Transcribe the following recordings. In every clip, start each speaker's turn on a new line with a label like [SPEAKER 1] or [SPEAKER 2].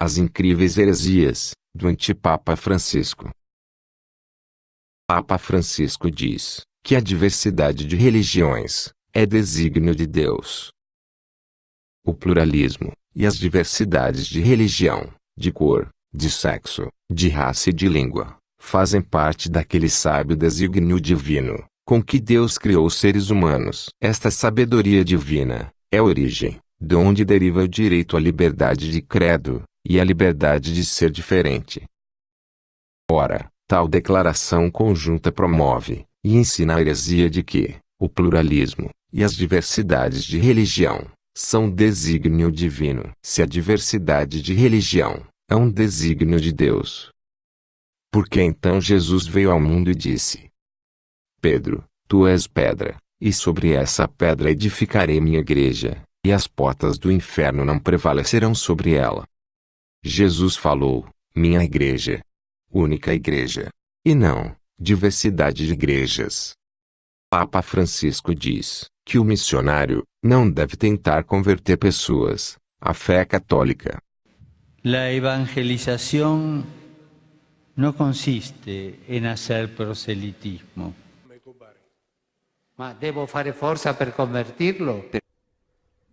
[SPEAKER 1] As incríveis heresias, do antipapa Francisco. Papa Francisco diz que a diversidade de religiões é desígnio de Deus. O pluralismo, e as diversidades de religião, de cor, de sexo, de raça e de língua, fazem parte daquele sábio desígnio divino, com que Deus criou os seres humanos. Esta sabedoria divina é a origem, de onde deriva o direito à liberdade de credo, e a liberdade de ser diferente. Ora, tal declaração conjunta promove e ensina a heresia de que o pluralismo e as diversidades de religião são desígnio divino. Se a diversidade de religião é um desígnio de Deus, por que então Jesus veio ao mundo e disse: Pedro, tu és pedra, e sobre essa pedra edificarei minha igreja, e as portas do inferno não prevalecerão sobre ela. Jesus falou, minha igreja, única igreja, e não diversidade de igrejas. Papa Francisco diz que o missionário não deve tentar converter pessoas à fé católica.
[SPEAKER 2] La evangelización no consiste en hacer proselitismo.
[SPEAKER 3] Ma devo fare forza per convertirlo?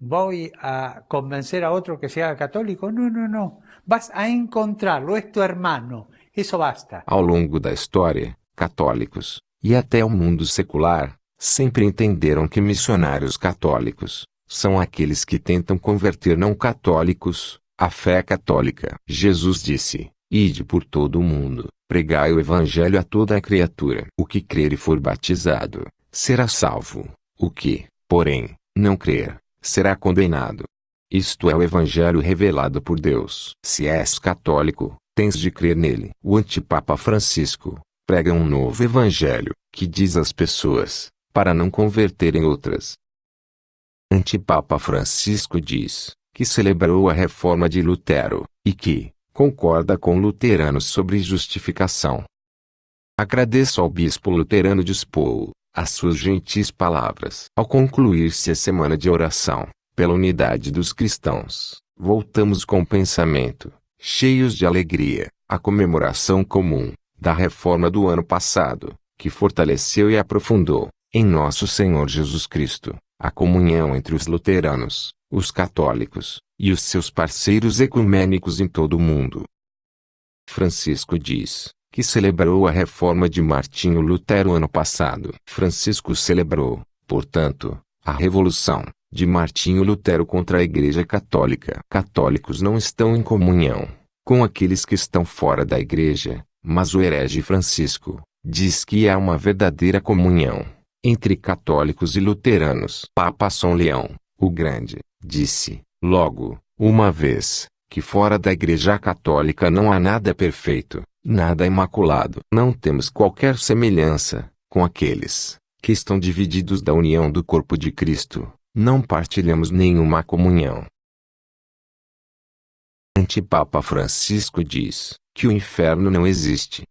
[SPEAKER 4] ¿Voy a convencer a otro que se haga católico? No, no, no. Vas a encontrarlo, es tu hermano. Isso basta.
[SPEAKER 1] Ao longo da história, católicos, e até o mundo secular, sempre entenderam que missionários católicos são aqueles que tentam converter não católicos à fé católica. Jesus disse: Ide por todo o mundo, pregai o evangelho a toda a criatura. O que crer e for batizado será salvo. O que, porém, não crer, será condenado. Isto é o evangelho revelado por Deus. Se és católico, tens de crer nele. O antipapa Francisco prega um novo evangelho, que diz às pessoas, para não converterem outras. Antipapa Francisco diz que celebrou a reforma de Lutero, e que concorda com luteranos sobre justificação. Agradeço ao bispo luterano de Spoo as suas gentis palavras. Ao concluir-se a semana de oração pela unidade dos cristãos, voltamos com o pensamento, cheios de alegria, à comemoração comum da reforma do ano passado, que fortaleceu e aprofundou, em nosso Senhor Jesus Cristo, a comunhão entre os luteranos, os católicos, e os seus parceiros ecumênicos em todo o mundo. Francisco diz que celebrou a reforma de Martinho Lutero ano passado. Francisco celebrou, portanto, a revolução de Martinho Lutero contra a Igreja Católica. Católicos não estão em comunhão com aqueles que estão fora da Igreja, mas o herege Francisco diz que há uma verdadeira comunhão entre católicos e luteranos. Papa São Leão, o Grande, disse, logo, uma vez, que fora da Igreja Católica não há nada perfeito, nada imaculado. Não temos qualquer semelhança com aqueles que estão divididos da união do corpo de Cristo. Não partilhamos nenhuma comunhão. Antipapa Francisco diz que o inferno não existe.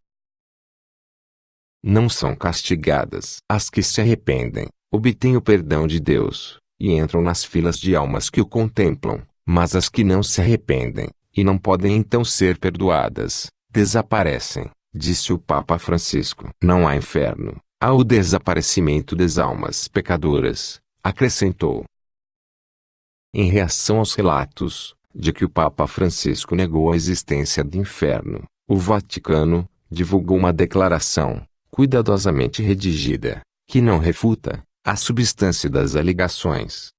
[SPEAKER 1] Não são castigadas as que se arrependem, obtêm o perdão de Deus, e entram nas filas de almas que o contemplam, mas as que não se arrependem, e não podem então ser perdoadas, desaparecem, disse o Papa Francisco. Não há inferno, há o desaparecimento das almas pecadoras, acrescentou. Em reação aos relatos de que o Papa Francisco negou a existência do inferno, o Vaticano divulgou uma declaração, cuidadosamente redigida, que não refuta a substância das alegações.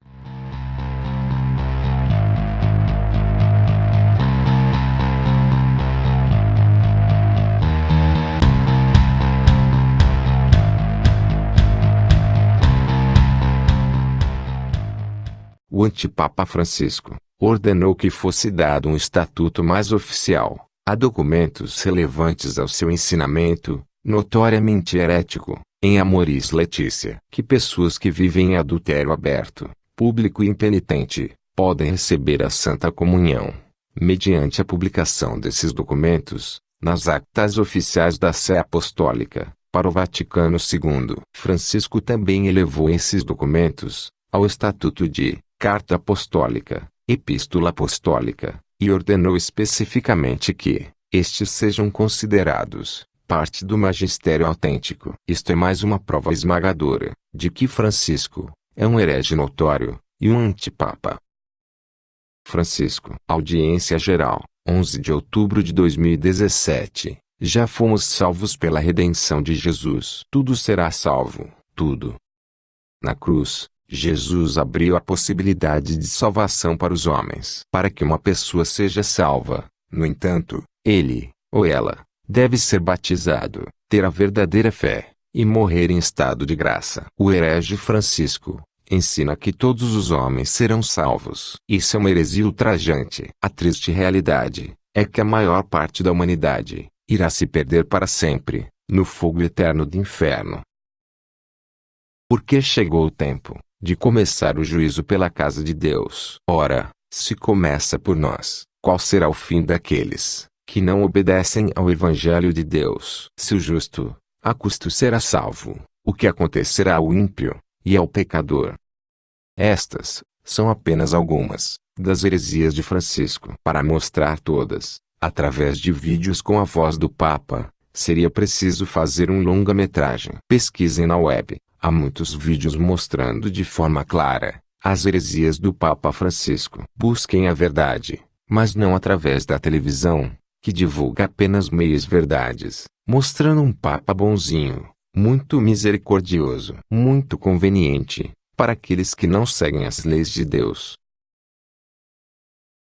[SPEAKER 1] O antipapa Francisco ordenou que fosse dado um estatuto mais oficial a documentos relevantes ao seu ensinamento, notoriamente herético, em Amoris Laetitia, que pessoas que vivem em adultério aberto, público e impenitente, podem receber a Santa Comunhão, mediante a publicação desses documentos, nas actas oficiais da Sé Apostólica, para o Vaticano II. Francisco também elevou esses documentos ao estatuto de Carta Apostólica, Epístola Apostólica, e ordenou especificamente que estes sejam considerados parte do magistério autêntico. Isto é mais uma prova esmagadora de que Francisco é um herege notório e um antipapa. Francisco. Audiência Geral, 11 de outubro de 2017. Já fomos salvos pela redenção de Jesus. Tudo será salvo, tudo. Na cruz, Jesus abriu a possibilidade de salvação para os homens. Para que uma pessoa seja salva, no entanto, ele, ou ela, deve ser batizado, ter a verdadeira fé, e morrer em estado de graça. O herege Francisco ensina que todos os homens serão salvos. Isso é uma heresia ultrajante. A triste realidade é que a maior parte da humanidade irá se perder para sempre, no fogo eterno do inferno. Porque chegou o tempo de começar o juízo pela casa de Deus. Ora, se começa por nós, qual será o fim daqueles que não obedecem ao Evangelho de Deus? Se o justo, a custo será salvo, o que acontecerá ao ímpio e ao pecador? Estas são apenas algumas das heresias de Francisco. Para mostrar todas, através de vídeos com a voz do Papa, seria preciso fazer um longa-metragem. Pesquisem na web, há muitos vídeos mostrando de forma clara as heresias do Papa Francisco. Busquem a verdade, mas não através da televisão, que divulga apenas meias-verdades, mostrando um Papa bonzinho, muito misericordioso, muito conveniente para aqueles que não seguem as leis de Deus.